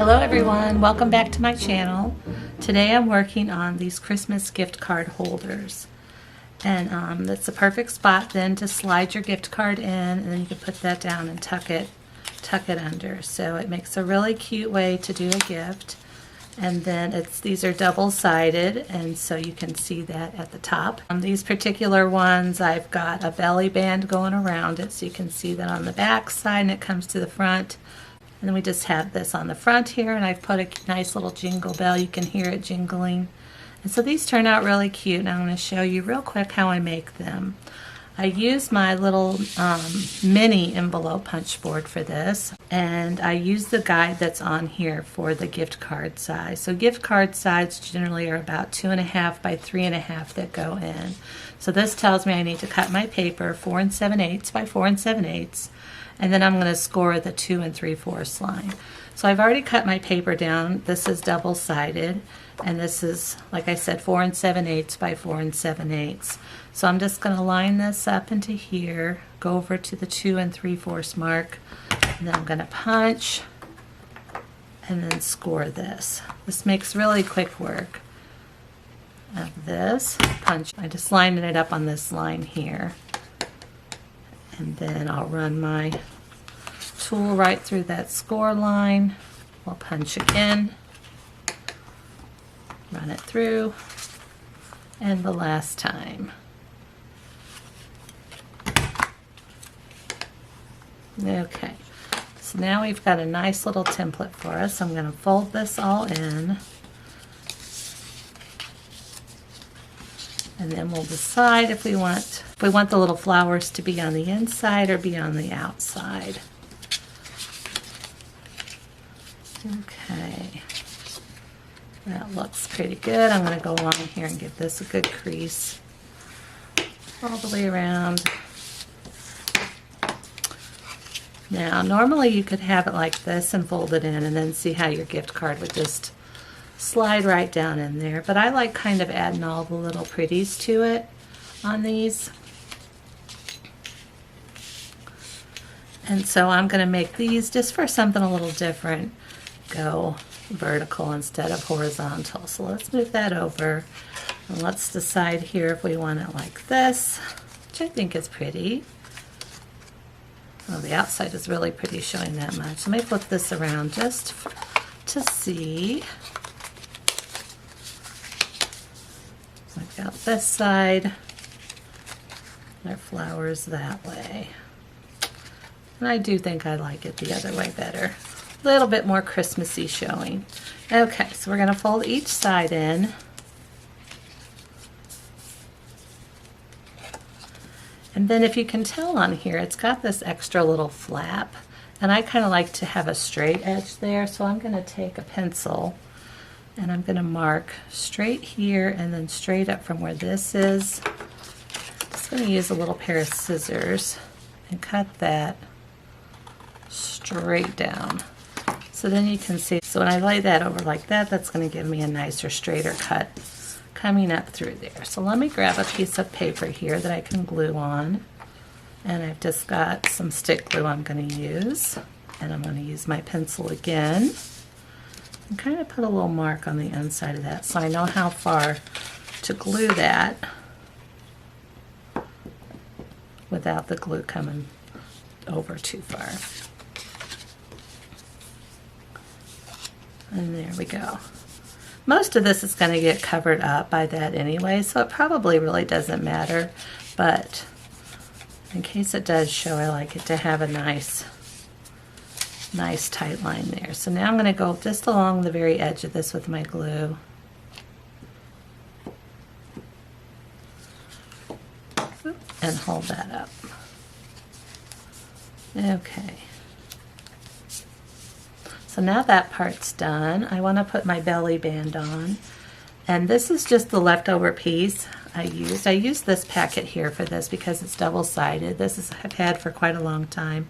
Hello everyone, welcome back to my channel. Today I'm working on these Christmas gift card holders. And that's the perfect spot then to slide your gift card in, and then you can put that down and tuck it under. So it makes a really cute way to do a gift. And then these are double-sided, and so you can see that at the top. These particular ones, I've got a belly band going around it, so you can see that on the back side, and it comes to the front. And then we just have this on the front here, and I've put a nice little jingle bell. You can hear it jingling. And so these turn out really cute, and I'm going to show you real quick how I make them. I use my little mini envelope punch board for this, and I use the guide that's on here for the gift card size. So gift card size generally are about 2.5 by 3.5 that go in. So this tells me I need to cut my paper 4 7/8 by 4 7/8, and then I'm going to score the 2 3/4 line. So I've already cut my paper down. This is double-sided, and this is, like I said, 4 7/8 by 4 7/8. So I'm just going to line this up into here, go over to the 2 3/4 mark, and then I'm going to punch and then score this. This makes really quick work of this punch. I just lined it up on this line here, and then I'll run my tool right through that score line. We'll punch again, run it through, and the last time. Okay, so now we've got a nice little template for us. I'm going to fold this all in, and then we'll decide if we want the little flowers to be on the inside or be on the outside. Okay, that looks pretty good. I'm going to go along here and give this a good crease all the way around. Now, normally you could have it like this and fold it in and then see how your gift card would just slide right down in there. But I like kind of adding all the little pretties to it on these. And so I'm going to make these just for something a little different. Go vertical instead of horizontal. So let's move that over. And let's decide here if we want it like this, which I think is pretty. Oh, the outside is really pretty showing that much. Let me flip this around just to see. I've got this side, their flowers that way. And I do think I like it the other way better. A little bit more Christmassy showing. Okay, so we're going to fold each side in. And then if you can tell on here, it's got this extra little flap, and I kind of like to have a straight edge there, so I'm going to take a pencil and I'm going to mark straight here and then straight up from where this is. Just going to use a little pair of scissors and cut that straight down. So then you can see, so when I lay that over like that, that's going to give me a nicer, straighter cut coming up through there. So let me grab a piece of paper here that I can glue on, and I've just got some stick glue I'm going to use, and I'm going to use my pencil again and kind of put a little mark on the inside of that so I know how far to glue that without the glue coming over too far. And there we go. Most of this is going to get covered up by that anyway, so it probably really doesn't matter, but in case it does show, I like it to have a nice tight line there. So now I'm going to go just along the very edge of this with my glue. And hold that up. Okay. So now that part's done, I want to put my belly band on. And this is just the leftover piece I used. I used this packet here for this because it's double-sided. This is I've had for quite a long time.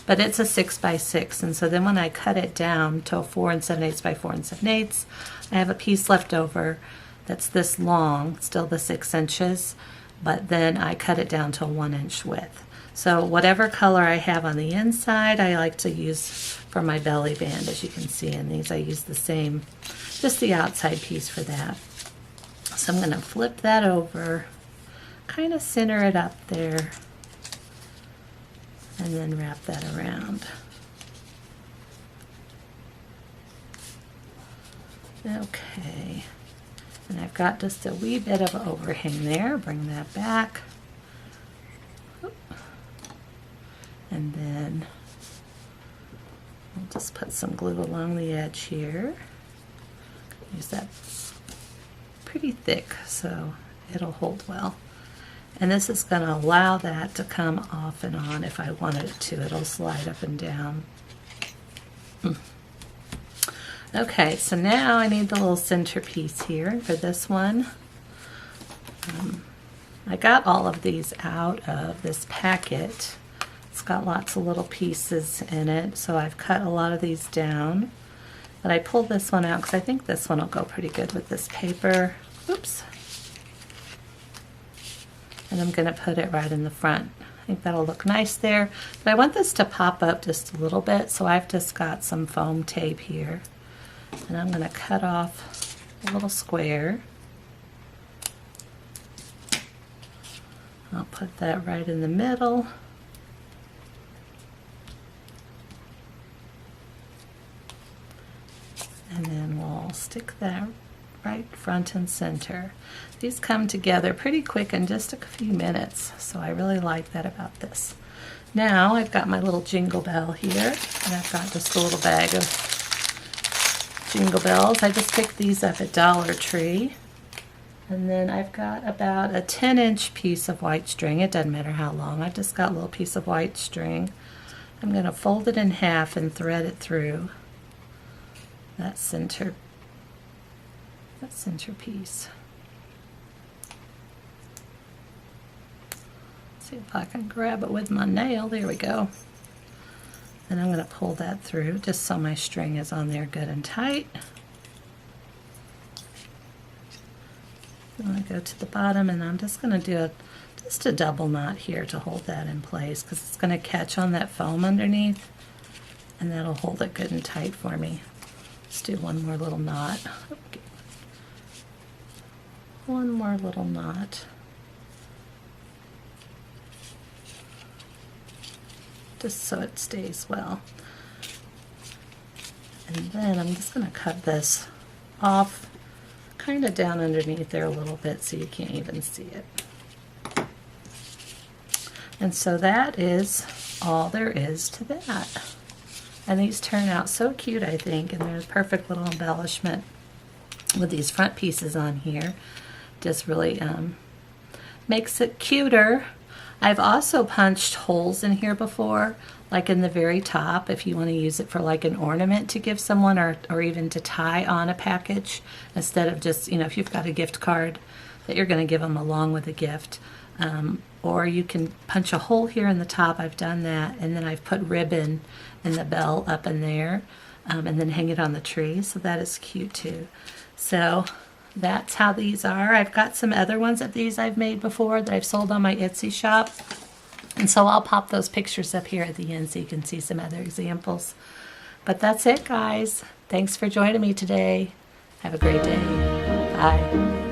But it's a 6 by 6, and so then when I cut it down to 4 7/8 by 4 7/8, I have a piece left over that's this long, still the 6 inches, but then I cut it down to a 1 inch width. So whatever color I have on the inside, I like to use for my belly band. As you can see in these, I use the same, just the outside piece for that. So I'm going to flip that over, kind of center it up there, and then wrap that around. Okay, and I've got just a wee bit of an overhang there. Bring that back. And then I'll just put some glue along the edge here. Use that pretty thick so it'll hold well. And this is going to allow that to come off and on if I wanted it to. It'll slide up and down. Okay, so now I need the little centerpiece here for this one. I got all of these out of this packet. It's got lots of little pieces in it, so I've cut a lot of these down. But I pulled this one out because I think this one will go pretty good with this paper. Oops. And I'm going to put it right in the front. I think that'll look nice there. But I want this to pop up just a little bit, so I've just got some foam tape here. And I'm going to cut off a little square. I'll put that right in the middle. And then we'll stick that right front and center. These come together pretty quick in just a few minutes, so I really like that about this. Now I've got my little jingle bell here, and I've got just a little bag of jingle bells. I just picked these up at Dollar Tree. And then I've got about a 10-inch piece of white string. It doesn't matter how long. I've just got a little piece of white string. I'm going to fold it in half and thread it through that center piece. See if I can grab it with my nail. There we go. And I'm going to pull that through just so my string is on there good and tight. I'm going to go to the bottom, and I'm just going to do just a double knot here to hold that in place because it's going to catch on that foam underneath, and that'll hold it good and tight for me. Let's do one more little knot. Okay. One more little knot. Just so it stays well. And then I'm just going to cut this off kind of down underneath there a little bit so you can't even see it. And so that is all there is to that. And these turn out so cute, I think, and they're a perfect little embellishment with these front pieces on here. Just really makes it cuter. I've also punched holes in here before, like in the very top, if you want to use it for like an ornament to give someone, or even to tie on a package instead of just, you know, if you've got a gift card that you're going to give them along with a gift. Or you can punch a hole here in the top. I've done that, and then I've put ribbon in the bell up in there, and then hang it on the tree, so that is cute too. So that's how these are. I've got some other ones of these I've made before that I've sold on my Etsy shop, and so I'll pop those pictures up here at the end so you can see some other examples. But that's it, guys. Thanks for joining me today. Have a great day. Bye.